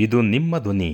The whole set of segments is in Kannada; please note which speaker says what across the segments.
Speaker 1: ಇದು ನಿಮ್ಮ ಧ್ವನಿ.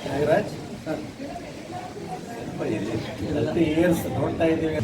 Speaker 2: ನಾಗರಾಜ್ ಇಯರ್ಸ್ ನೋಡ್ತಾ ಇದ್ದೀವಿ.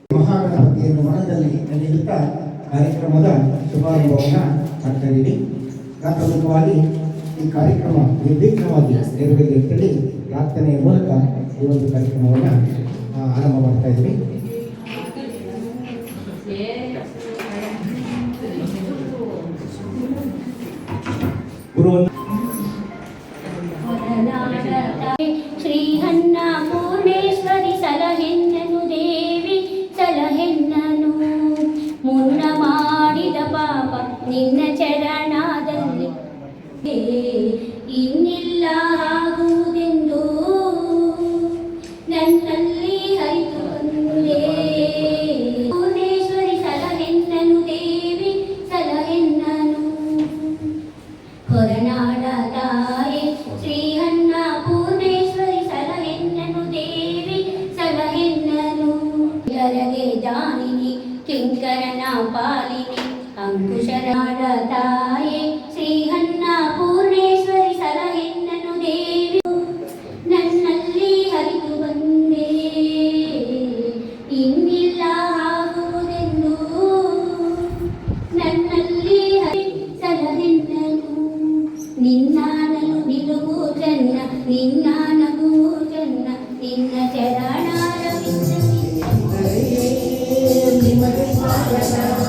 Speaker 3: ಮಹಾಗಣಪತಿಯನ್ನು ಮನದಲ್ಲಿ ನೆನೆಯುತ್ತಾ ಕಾರ್ಯಕ್ರಮದ ಶುಭಾರಂಭವನ್ನು ಮಾಡ್ತಾ ಇದ್ದೀವಿ. ಪ್ರಮುಖವಾಗಿ ಈ ಕಾರ್ಯಕ್ರಮ ನಿರ್ವಿಘ್ನವಾಗಿ ನೆರವೇರಲಿ ಅಂತೇಳಿ ಪ್ರಾರ್ಥನೆಯ ಮೂಲಕ ಈ ಒಂದು ಕಾರ್ಯಕ್ರಮವನ್ನು ಆರಂಭ ಮಾಡ್ತಾ ಇದ್ದೀವಿ.
Speaker 4: ಶ್ರೀ ಅನ್ನಪೂರ್ಣೇಶ್ವರಿ ಸಲಹೆನ್ನನು ದೇವಿ ಸಲಹೆನ್ನನು, ಮುನ್ನ ಮಾಡಿದ ಪಾಪ ನಿನ್ನ ಚರಣದಲ್ಲಿ ಇನ್ನಿಲ್ಲ ಆಗುವುದೆಂದು ನನ್ನಲ್ಲಿ ಹರಿದು ಬಂದೆ. ಪೂರ್ಣೇಶ್ವರಿ ಸಲಹೆನ್ನನು ದೇವಿ ಸಲಹೆನ್ನನು, ಹೊರನಾಡ ತಾಯೆ ಶ್ರೀ ಅನ್ನಪೂರ್ಣೇಶ್ವರಿ ಸಲಹೆನ್ನನು ದೇವಿ ಸಲಹೆನ್ನನು, ಜರಗೆ ಜಾನಿನಿ ಕಿಂಕರನ ಪಾಲಿನಿ ಅಂಕುಶನಾಡ ತಾಯೆ ಶ್ರೀ ಅನ್ನಪೂರ್ಣೇಶ್ವರಿ ಸಲಹೆನ್ನನು ದೇವಿ ನನ್ನಲ್ಲಿ ಹರಿದು ಬಂದೆ, ಇನ್ನಿಲ್ಲ ಆಗುವುದೆಂದು ನನ್ನಲ್ಲಿ ಸಲಹೆನ್ನನು. ನಿನ್ನ ನಲು ನಿಲುವು ಚೆನ್ನ, ನಿನ್ನ ನಗು ಚೆನ್ನ, ನಿನ್ನ ಚರಣಾರವಿಂದ ನಿಮಗೆ ಸ್ವಾಗತ.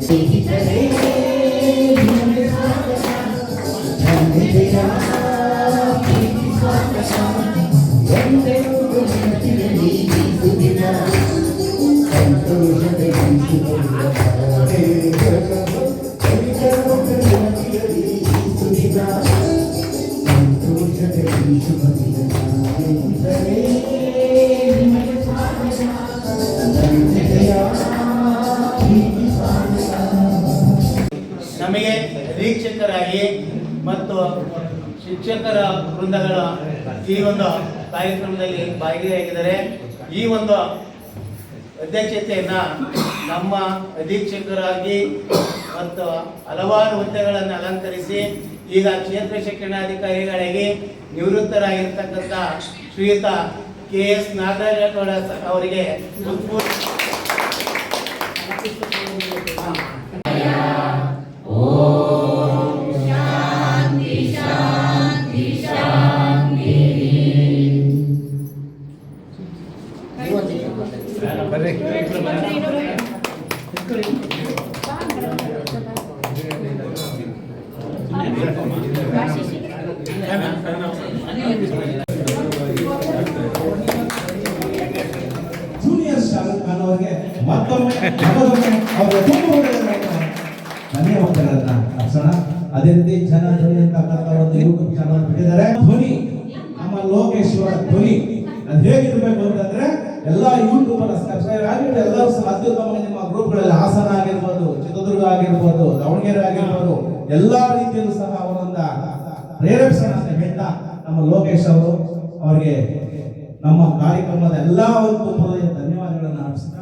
Speaker 3: ಸ್ನೇಹಿತರೇ, ನಿಮಗೆ ಸ್ವಾಗತ. ಧನ್ಯತೆಯ ಪ್ರೀತಿ ಸ್ವಾಗತ. ಎಂದೆಂದೂ ನೆನಪಿರಲಿ ಈ ಸುದಿನ. ಸಂತೋಷದ
Speaker 2: ನಮಗೆ ಅಧೀಕ್ಷಕರಾಗಿ ಮತ್ತು ಶಿಕ್ಷಕರ ವೃಂದಗಳ ಈ ಒಂದು ಕಾರ್ಯಕ್ರಮದಲ್ಲಿ ಭಾಗಿಯಾಗಿದ್ದಾರೆ. ಈ ಒಂದು ಅಧ್ಯಕ್ಷತೆಯನ್ನು ನಮ್ಮ ಅಧೀಕ್ಷಕರಾಗಿ ಮತ್ತು ಹಲವಾರು ಹುದ್ದೆಗಳನ್ನು ಅಲಂಕರಿಸಿ ಈಗ ಕ್ಷೇತ್ರ ಶಿಕ್ಷಣಾಧಿಕಾರಿಗಳಿಗೆ ನಿವೃತ್ತರಾಗಿರ್ತಕ್ಕಂಥ ಶ್ರೀಯುತ KS ನಾಗರಾಜಗೌಡ ಅವರಿಗೆ
Speaker 3: ಜೂನಿಯರ್ ಶಾರುಖ್ ಖಾನ್ ಅವರಿಗೆ ಮತ್ತೊಮ್ಮೆ ಅವರ ಧನ್ಯವಾದಗಳನ್ನ ಅರ್ಸೋಣ. ಅದೇ ರೀತಿ ಜನ ಧ್ವನಿ ಅಂತಕ್ಕಂಥ ಒಂದು ಯೂಟ್ಯೂಬ್ ಚಾನಲ್ ಬಿಟ್ಟಿದ್ದಾರೆ. ಧ್ವನಿ ನಮ್ಮ ಲೋಕೇಶ್ವರ ಧ್ವನಿ ಅದು ಹೇಗಿರ್ಬೇಕು ಅಂತಂದ್ರೆ ಎಲ್ಲ ಯೂಟ್ಯೂಬ್ ಅನ್ನ ಸಬ್ಸ್ಕ್ರೈಬ್ ಆಗಿಟ್ಟು ಎಲ್ಲರೂ ಸಹ ಅತ್ಯುತ್ತಮವಾಗಿ ನಿಮ್ಮ ಗ್ರೂಪ್ಗಳಲ್ಲಿ ಹಾಸನ ಆಗಿರ್ಬೋದು, ಚಿತ್ರದುರ್ಗ ಆಗಿರ್ಬೋದು, ದಾವಣಗೆರೆ ಆಗಿರ್ಬೋದು, ಎಲ್ಲಾ ರೀತಿಯಲ್ಲೂ ಸಹ ಅವರನ್ನ ಪ್ರೇರೇಪಿಸೋಣ ಅಂತ ಹೇಳ್ತಾ ನಮ್ಮ ಲೋಕೇಶ್ ಅವರು ಅವರಿಗೆ ನಮ್ಮ ಕಾರ್ಯಕ್ರಮದ ಎಲ್ಲಾ ಒಂದು ಧನ್ಯವಾದಗಳನ್ನು ಅರ್ಪಿಸ್ತಾ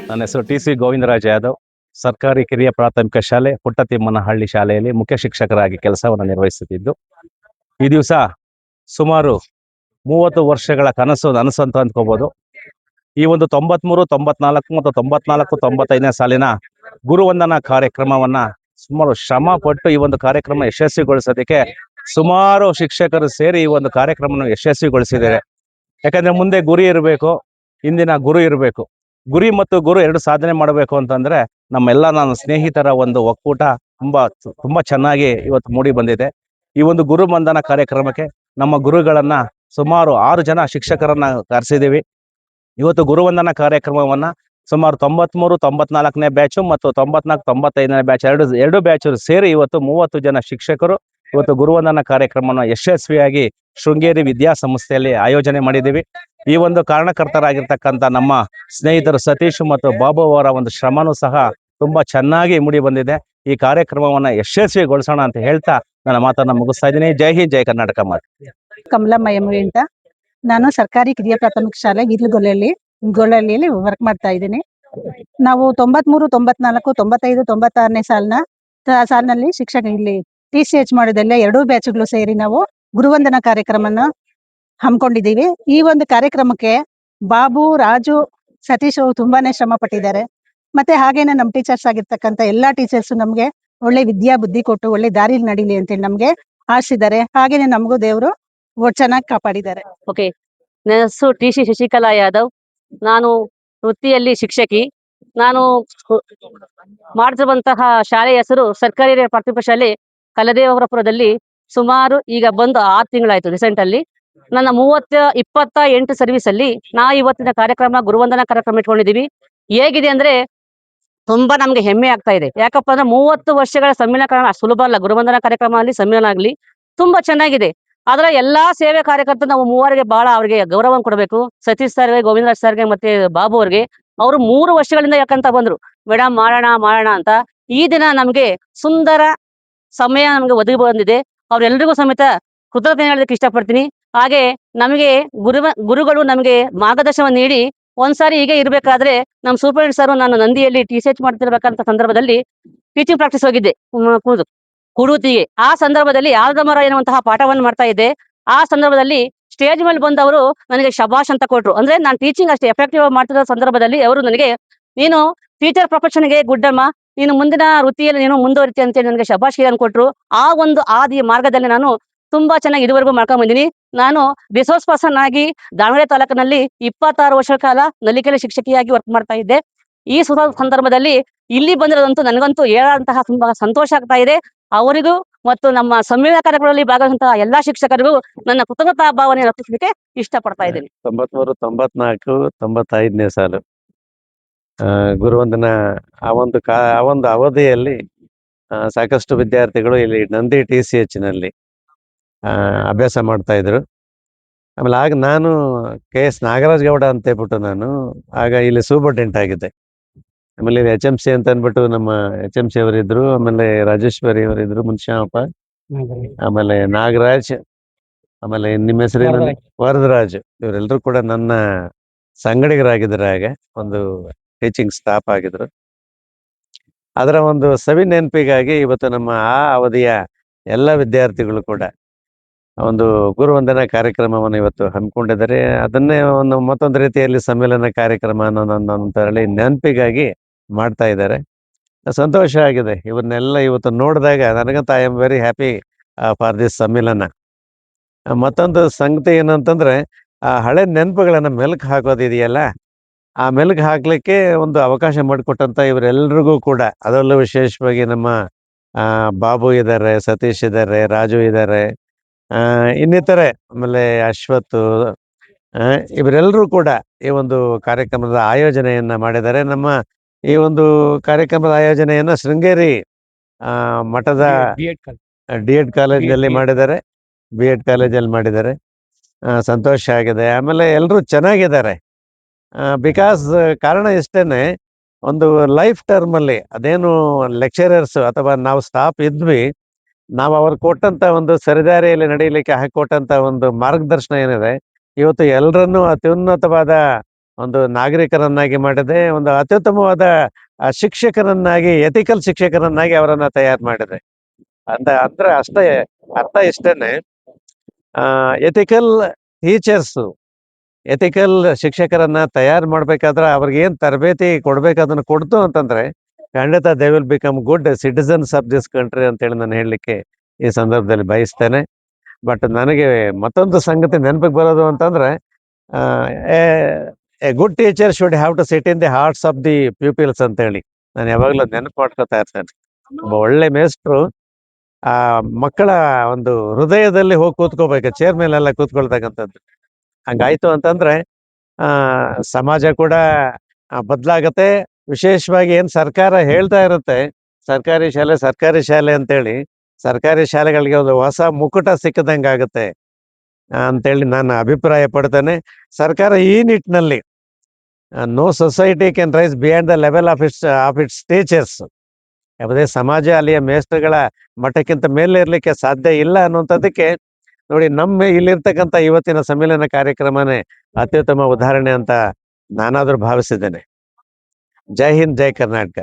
Speaker 1: ನನ್ನ ಹೆಸರು TC ಗೋವಿಂದರಾಜ್ ಯಾದವ್. ಸರ್ಕಾರಿ ಕಿರಿಯ ಪ್ರಾಥಮಿಕ ಶಾಲೆ ಪುಟ್ಟತಿಮ್ಮನಹಳ್ಳಿ ಶಾಲೆಯಲ್ಲಿ ಮುಖ್ಯ ಶಿಕ್ಷಕರಾಗಿ ಕೆಲಸವನ್ನು ನಿರ್ವಹಿಸುತ್ತಿದ್ದು, ಈ ದಿವಸ ಸುಮಾರು 30 ವರ್ಷಗಳ ಕನಸು ನನಸು ಅಂತ ಅಂದ್ಕೋಬಹುದು. ಈ ಒಂದು 93, 94 ಮತ್ತು 94, 95ನೇ ಸಾಲಿನ ಗುರುವಂದನಾ ಕಾರ್ಯಕ್ರಮವನ್ನ ಸುಮಾರು ಶ್ರಮ ಪಟ್ಟು ಈ ಒಂದು ಕಾರ್ಯಕ್ರಮ ಯಶಸ್ವಿಗೊಳಿಸೋದಕ್ಕೆ ಸುಮಾರು ಶಿಕ್ಷಕರು ಸೇರಿ ಈ ಒಂದು ಕಾರ್ಯಕ್ರಮವನ್ನು ಯಶಸ್ವಿಗೊಳಿಸಿದ್ದಾರೆ. ಯಾಕಂದ್ರೆ ಮುಂದೆ ಗುರಿ ಇರಬೇಕು, ಇಂದಿನ ಗುರು ಇರಬೇಕು. ಗುರಿ ಮತ್ತು ಗುರು ಎರಡು ಸಾಧನೆ ಮಾಡಬೇಕು ಅಂತಂದ್ರೆ ನಮ್ಮೆಲ್ಲ ನನ್ನ ಸ್ನೇಹಿತರ ಒಂದು ಒಕ್ಕೂಟ ತುಂಬಾ ಚೆನ್ನಾಗಿ ಇವತ್ತು ಮೂಡಿ ಬಂದಿದೆ. ಈ ಒಂದು ಗುರು ಬಂಧನ ಕಾರ್ಯಕ್ರಮಕ್ಕೆ ನಮ್ಮ ಗುರುಗಳನ್ನ ಸುಮಾರು 6 ಜನ ಶಿಕ್ಷಕರನ್ನ ಕರೆಸಿದ್ದೀವಿ. ಇವತ್ತು ಗುರುವಂದನ ಕಾರ್ಯಕ್ರಮವನ್ನ ಸುಮಾರು 93, 94ನೇ ಬ್ಯಾಚು ಮತ್ತು 94, 95ನೇ ಬ್ಯಾಚ್ ಎರಡು ಬ್ಯಾಚ್ ಸೇರಿ ಇವತ್ತು 30 ಜನ ಶಿಕ್ಷಕರು ಇವತ್ತು ಗುರುವಂದನ ಕಾರ್ಯಕ್ರಮವನ್ನು ಯಶಸ್ವಿಯಾಗಿ ಶೃಂಗೇರಿ ವಿದ್ಯಾಸಂಸ್ಥೆಯಲ್ಲಿ ಆಯೋಜನೆ ಮಾಡಿದ್ದೀವಿ. ಈ ಒಂದು ಕಾರಣಕರ್ತರಾಗಿರ್ತಕ್ಕಂಥ ನಮ್ಮ ಸ್ನೇಹಿತರು ಸತೀಶ್ ಮತ್ತು ಬಾಬು ಅವರ ಒಂದು ಶ್ರಮನೂ ಸಹ ತುಂಬಾ ಚೆನ್ನಾಗಿ ಮೂಡಿ ಬಂದಿದೆ. ಈ ಕಾರ್ಯಕ್ರಮವನ್ನ ಯಶಸ್ವಿಗೊಳಿಸೋಣ ಅಂತ ಹೇಳ್ತಾ ನನ್ನ ಮಾತನ್ನ ಮುಗಿಸ್ತಾ ಇದ್ದೀನಿ. ಜೈ ಹಿಂದ್, ಜೈ ಕರ್ನಾಟಕ.
Speaker 5: ಕಮಲಮ್ಮ ಎಮ್ಮೆ ಅಂತ. ನಾನು ಸರ್ಕಾರಿ ಕಿರಿಯ ಪ್ರಾಥಮಿಕ ಶಾಲೆ ಗೊಳ್ಳಳ್ಳಿಯಲ್ಲಿ ವರ್ಕ್ ಮಾಡ್ತಾ ಇದ್ದೀನಿ. ನಾವು 93, 94, 95, 96ನೇ ಸಾಲಿನಲ್ಲಿ ಶಿಕ್ಷಕ ಇಲ್ಲಿ TCH ಮಾಡಿದಲ್ಲಿ 2 ಬ್ಯಾಚ್ಗಳು ಸೇರಿ ನಾವು ಗುರುವಂದನಾ ಕಾರ್ಯಕ್ರಮನ ಹಮ್ಮಿಕೊಂಡಿದ್ದೀವಿ. ಈ ಒಂದು ಕಾರ್ಯಕ್ರಮಕ್ಕೆ ಬಾಬು, ರಾಜು, ಸತೀಶ್ ಅವರು ತುಂಬಾನೇ ಶ್ರಮ ಪಟ್ಟಿದ್ದಾರೆ. ಮತ್ತೆ ಹಾಗೇನೆ ನಮ್ಮ ಟೀಚರ್ಸ್ ಆಗಿರ್ತಕ್ಕಂಥ ಎಲ್ಲಾ ಟೀಚರ್ಸ್ ನಮ್ಗೆ ಒಳ್ಳೆ ವಿದ್ಯಾ ಬುದ್ಧಿ ಕೊಟ್ಟು ಒಳ್ಳೆ ದಾರಿಲಿ ನಡೀಲಿ ಅಂತೇಳಿ ನಮ್ಗೆ ಆಶಿಸಿದ್ದಾರೆ. ಹಾಗೇನೆ ನಮಗೂ ದೇವರು ಚೆನ್ನಾಗಿ ಕಾಪಾಡಿದ್ದಾರೆ.
Speaker 6: ಓಕೆ, ನನ್ನ ಹೆಸರು TC ಶಶಿಕಲಾ ಯಾದವ್. ನಾನು ವೃತ್ತಿಯಲ್ಲಿ ಶಿಕ್ಷಕಿ. ನಾನು ಮಾಡ್ತಿರುವಂತಹ ಶಾಲೆಯ ಹೆಸರು ಸರ್ಕಾರಿ ಹಿರಿಯ ಪ್ರಾಥಮಿಕ ಶಾಲೆ ಕಲದೇವಪುರದಲ್ಲಿ. ಸುಮಾರು ಈಗ ಬಂದು 6 ತಿಂಗಳಾಯ್ತು ರೀಸೆಂಟ್ ಅಲ್ಲಿ. ನನ್ನ 28 ಸರ್ವಿಸ್ ಅಲ್ಲಿ ಇವತ್ತಿನ ಕಾರ್ಯಕ್ರಮ ಗುರುವಂದನಾ ಕಾರ್ಯಕ್ರಮ ಇಟ್ಕೊಂಡಿದೀವಿ. ಹೇಗಿದೆ ಅಂದ್ರೆ ತುಂಬಾ ನಮ್ಗೆ ಹೆಮ್ಮೆ ಆಗ್ತಾ ಇದೆ. ಯಾಕಪ್ಪ ಅಂದ್ರೆ 30 ವರ್ಷಗಳ ಸಮ್ಮೇಳನ ಸುಲಭ ಅಲ್ಲ. ಗುರುವಂದನಾ ಕಾರ್ಯಕ್ರಮ ಅಲ್ಲಿ ಸಮ್ಮೇಳನ ಆಗ್ಲಿ ತುಂಬಾ ಚೆನ್ನಾಗಿದೆ. ಆದ್ರೆ ಎಲ್ಲಾ ಸೇವೆ ಕಾರ್ಯಕರ್ತರು ನಾವು 3 ಬಹಳ ಅವ್ರಿಗೆ ಗೌರವ ಕೊಡಬೇಕು. ಸತೀಶ್ ಸರ್ಗೆ, ಗೋವಿಂದರಾಜ್ ಸರ್ಗೆ ಮತ್ತೆ ಬಾಬು ಅವ್ರಿಗೆ. ಅವರು 3 ವರ್ಷಗಳಿಂದ ಯಾಕಂತ ಬಂದ್ರು, ಮೇಡಮ್ ಮಾಡೋಣ ಅಂತ. ಈ ದಿನ ನಮ್ಗೆ ಸುಂದರ ಸಮಯ ನಮ್ಗೆ ಒದಗಿ ಬಂದಿದೆ. ಅವ್ರೆಲ್ರಿಗೂ ಸಮೇತ ಕೃತಜ್ಞತೆ ಹೇಳೋದಕ್ಕೆ ಇಷ್ಟಪಡ್ತೀನಿ. ಹಾಗೆ ನಮಗೆ ಗುರುಗಳು ನಮಗೆ ಮಾರ್ಗದರ್ಶನ ನೀಡಿ ಒಂದ್ಸಾರಿ ಹೀಗೆ ಇರ್ಬೇಕಾದ್ರೆ ನಮ್ಮ ಸೂಪರಿಂಟೆಂಡೆಂಟ್ ಸರ್, ನಾನು ನಂದಿಯಲ್ಲಿ TCH ಮಾಡ್ತಿರ್ಬೇಕಂತ ಸಂದರ್ಭದಲ್ಲಿ ಟೀಚಿಂಗ್ ಪ್ರಾಕ್ಟೀಸ್ ಹೋಗಿದ್ದೆ ಕುಡೂತಿಗೆ. ಆ ಸಂದರ್ಭದಲ್ಲಿ ಆಲದಮರ ಎನ್ನುವಂತಹ ಪಾಠವನ್ನು ಮಾಡ್ತಾ ಇದ್ದೆ. ಆ ಸಂದರ್ಭದಲ್ಲಿ ಸ್ಟೇಜ್ ಮೇಲೆ ಬಂದವರು ನನಗೆ ಶಬಾಷ್ ಅಂತ ಕೊಟ್ರು. ಅಂದ್ರೆ ನಾನು ಟೀಚಿಂಗ್ ಅಷ್ಟೇ ಎಫೆಕ್ಟಿವ್ ಮಾಡ್ತಿರೋ ಸಂದರ್ಭದಲ್ಲಿ ಅವರು ನನಗೆ, ನೀನು ಟೀಚರ್ ಪ್ರೊಫೆಷನ್ಗೆ ಗುಡ್ಡಮ್ಮ, ನೀನು ಮುಂದಿನ ವೃತ್ತಿಯಲ್ಲಿ ನೀನು ಮುಂದುವರಿತಿ ಅಂತೇಳಿ ನನಗೆ ಶಬಾಷ್ ಕೊಟ್ರು. ಆ ಒಂದು ಮಾರ್ಗದಲ್ಲಿ ನಾನು ತುಂಬಾ ಚೆನ್ನಾಗಿ ಇದುವರೆಗೂ ಮಾಡ್ಕೊಂಡ್ ಬಂದಿನಿ. ನಾನು ರಿಸೋರ್ಸ್ ಪರ್ಸನ್ ಆಗಿ ದಾವಣಗೆರೆ ತಾಲೂಕಿನಲ್ಲಿ 26 ವರ್ಷಗಳ ಕಾಲ ನಲಿಕೆರೆ ಶಿಕ್ಷಕಿಯಾಗಿ ವರ್ಕ್ ಮಾಡ್ತಾ ಇದ್ದೆ. ಈ ಸಂದರ್ಭದಲ್ಲಿ ಇಲ್ಲಿ ಬಂದಿರೋದಂತೂ ನನಗಂತೂ ಹೇಳಂತಹ ತುಂಬಾ ಸಂತೋಷ ಆಗ್ತಾ ಇದೆ. ಅವರಿಗೂ ಮತ್ತು ನಮ್ಮ ಸಮ್ಮೇಳನ ಕಾರ್ಯಕ್ರಮದಲ್ಲಿ ಭಾಗವಹಿಸಿದಂತಹ ಎಲ್ಲಾ ಶಿಕ್ಷಕರಿಗೂ ನನ್ನ ಕೃತಜ್ಞತಾ ಭಾವನೆ ಅರ್ಪಿಸಲಿಕ್ಕೆ ಇಷ್ಟಪಡ್ತಾ ಇದ್ದೀನಿ.
Speaker 7: 93, 94, 95ನೇ ಸಾಲು ಗುರುವಂದನ ಆ ಒಂದು ಅವಧಿಯಲ್ಲಿ ಸಾಕಷ್ಟು ವಿದ್ಯಾರ್ಥಿಗಳು ಇಲ್ಲಿ ನಂದಿ TCH ನಲ್ಲಿ ಅಭ್ಯಾಸ ಮಾಡ್ತಾ ಇದ್ರು. ಆಮೇಲೆ ಆಗ ನಾನು KS ನಾಗರಾಜ್ ಗೌಡ ಅಂತ ಹೇಳ್ಬಿಟ್ಟು ನಾನು ಆಗ ಇಲ್ಲಿ ಸೂಪರ್ಟೆಂಟ್ ಆಗಿದ್ದೆ. ಆಮೇಲೆ HMC ಅಂತ ಅಂದ್ಬಿಟ್ಟು ನಮ್ಮ HMC ಅವರಿದ್ರು, ಆಮೇಲೆ ರಾಜೇಶ್ವರಿ ಅವರಿದ್ರು, ಮುನ್ಶ್ಯಾಮಪ್ಪ, ಆಮೇಲೆ ನಾಗರಾಜ್, ಆಮೇಲೆ ನಿಮ್ಮ ಹೆಸರೇನು? ವರದರಾಜ್. ಇವರೆಲ್ಲರೂ ಕೂಡ ನನ್ನ ಸಂಗಡಿಗರಾಗಿದ್ದಾರೆ. ಹಾಗೆ ಒಂದು ಟೀಚಿಂಗ್ ಸ್ಟಾಫ್ ಆಗಿದ್ರು. ಅದರ ಒಂದು ಸವಿ ನೆನಪಿಗಾಗಿ ಇವತ್ತು ನಮ್ಮ ಆ ಅವಧಿಯ ಎಲ್ಲ ವಿದ್ಯಾರ್ಥಿಗಳು ಕೂಡ ಒಂದು ಗುರುವಂದನಾ ಕಾರ್ಯಕ್ರಮವನ್ನು ಇವತ್ತು ಹಮ್ಮಿಕೊಂಡಿದ್ದಾರೆ. ಅದನ್ನೇ ಒಂದು ಮತ್ತೊಂದು ರೀತಿಯಲ್ಲಿ ಸಮ್ಮೇಳನ ಕಾರ್ಯಕ್ರಮ ಅಂತ ಹೇಳಿ ನೆನಪಿಗಾಗಿ ಮಾಡ್ತಾ ಇದ್ದಾರೆ. ಸಂತೋಷ ಆಗಿದೆ ಇವನ್ನೆಲ್ಲ ಇವತ್ತು ನೋಡಿದಾಗ. ನನಗಂತ I am very happy for this ಸಮ್ಮೇಳನ. ಮತ್ತೊಂದು ಸಂಗತಿ ಏನಂತಂದ್ರೆ, ಆ ಹಳೆ ನೆನಪುಗಳನ್ನ ಮೆಲುಕು ಹಾಕೋದಿದೆಯಲ್ಲ, ಆ ಮೆಲುಕು ಹಾಕ್ಲಿಕ್ಕೆ ಒಂದು ಅವಕಾಶ ಮಾಡಿಕೊಟ್ಟಂತ ಇವರೆಲ್ರಿಗೂ ಕೂಡ, ಅದರಲ್ಲೂ ವಿಶೇಷವಾಗಿ ನಮ್ಮ ಬಾಬು ಇದ್ದಾರೆ, ಸತೀಶ್ ಇದ್ದಾರೆ, ರಾಜು ಇದ್ದಾರೆ, ಇನ್ನಿತರೆ, ಆಮೇಲೆ ಅಶ್ವತ್, ಇವರೆಲ್ಲರೂ ಕೂಡ ಈ ಒಂದು ಕಾರ್ಯಕ್ರಮದ ಆಯೋಜನೆಯನ್ನ ಮಾಡಿದ್ದಾರೆ. ನಮ್ಮ ಈ ಒಂದು ಕಾರ್ಯಕ್ರಮದ ಆಯೋಜನೆಯನ್ನ ಶೃಂಗೇರಿ ಮಠದ D.Ed ಕಾಲೇಜಿನಲ್ಲಿ ಮಾಡಿದ್ದಾರೆ, B.Ed ಕಾಲೇಜಲ್ಲಿ ಮಾಡಿದ್ದಾರೆ. ಸಂತೋಷ ಆಗಿದೆ. ಆಮೇಲೆ ಎಲ್ಲರೂ ಚೆನ್ನಾಗಿದ್ದಾರೆ. ಬಿಕಾಸ್ ಕಾರಣ ಇಷ್ಟೇನೆ, ಒಂದು ಲೈಫ್ ಟರ್ಮಲ್ಲಿ ಅದೇನು ಲೆಕ್ಚರರ್ಸ್ ಅಥವಾ ನಾವು ಸ್ಟಾಫ್ ಇದ್ವಿ, ನಾವು ಅವ್ರು ಕೊಟ್ಟಂತ ಒಂದು ಸರಿದಾರಿಯಲ್ಲಿ ನಡೀಲಿಕ್ಕೆ ಹಾಕಿಕೊಟ್ಟಂತ ಒಂದು ಮಾರ್ಗದರ್ಶನ ಏನಿದೆ, ಇವತ್ತು ಎಲ್ಲರನ್ನೂ ಅತ್ಯುನ್ನತವಾದ ಒಂದು ನಾಗರಿಕರನ್ನಾಗಿ ಮಾಡಿದೆ. ಒಂದು ಅತ್ಯುತ್ತಮವಾದ ಶಿಕ್ಷಕರನ್ನಾಗಿ, ಎಥಿಕಲ್ ಶಿಕ್ಷಕರನ್ನಾಗಿ ಅವರನ್ನ ತಯಾರು ಮಾಡಿದೆ. ಅಂದ್ರೆ ಅಷ್ಟೇ ಅರ್ಥ ಇಷ್ಟೇನೆ, ಎಥಿಕಲ್ ಟೀಚರ್ಸು, ಎಥಿಕಲ್ ಶಿಕ್ಷಕರನ್ನ ತಯಾರು ಮಾಡ್ಬೇಕಾದ್ರೆ ಅವ್ರಿಗೆ ಏನ್ ತರಬೇತಿ ಕೊಡ್ಬೇಕು ಅದನ್ನ ಕೊಡ್ತು ಅಂತಂದ್ರೆ ಖಂಡಿತ they will become good citizens of this country ಅಂತೇಳಿ ನಾನು ಹೇಳಲಿಕ್ಕೆ ಈ ಸಂದರ್ಭದಲ್ಲಿ ಬಯಸ್ತೇನೆ. ಬಟ್ ನನಗೆ ಮತ್ತೊಂದು ಸಂಗತಿ ನೆನಪಿಗೆ ಬರೋದು ಅಂತಂದ್ರೆ, a good teacher should have to sit in the hearts of the peoples ಅಂತೇಳಿ ನಾನು ಯಾವಾಗಲೂ ನೆನಪು ಮಾಡ್ಕೊತಾ ಇರ್ತೇನೆ. ಒಬ್ಬ ಒಳ್ಳೆ ಮೇಷ್ಟ್ರು ಆ ಮಕ್ಕಳ ಒಂದು ಹೃದಯದಲ್ಲಿ ಹೋಗಿ ಕೂತ್ಕೋಬೇಕು, ಚೇರ್ ಮೇಲೆಲ್ಲ ಕೂತ್ಕೊಳ್ತಕ್ಕಂಥದ್ದು. ಹಂಗಾಯ್ತು ಅಂತಂದ್ರೆ ಸಮಾಜ ಕೂಡ ಬದಲಾಗತ್ತೆ. ವಿಶೇಷವಾಗಿ ಏನ್ ಸರ್ಕಾರ ಹೇಳ್ತಾ ಇರುತ್ತೆ, ಸರ್ಕಾರಿ ಶಾಲೆ ಅಂತೇಳಿ, ಸರ್ಕಾರಿ ಶಾಲೆಗಳಿಗೆ ಒಂದು ಹೊಸ ಮುಕುಟ ಸಿಕ್ಕದಂಗೆ ಆಗುತ್ತೆ ಅಂತೇಳಿ ನಾನು ಅಭಿಪ್ರಾಯ ಪಡ್ತೇನೆ. ಸರ್ಕಾರ ಈ ನಿಟ್ಟಿನಲ್ಲಿ no society can rise beyond the level of its teachers. ಯಾವುದೇ ಸಮಾಜ ಅಲ್ಲಿಯ ಮೇಷ್ಟ್ರುಗಳ ಮಟ್ಟಕ್ಕಿಂತ ಮೇಲೆ ಇರ್ಲಿಕ್ಕೆ ಸಾಧ್ಯ ಇಲ್ಲ ಅನ್ನುವಂಥದ್ದಕ್ಕೆ ನೋಡಿ, ನಮ್ಮ ಇಲ್ಲಿರ್ತಕ್ಕಂಥ ಇವತ್ತಿನ ಸಮ್ಮೇಳನ ಕಾರ್ಯಕ್ರಮನೇ ಅತ್ಯುತ್ತಮ ಉದಾಹರಣೆ ಅಂತ ನಾನಾದ್ರೂ ಭಾವಿಸಿದ್ದೇನೆ. ಜೈ ಹಿಂದ್, ಜೈ ಕರ್ನಾಟಕ.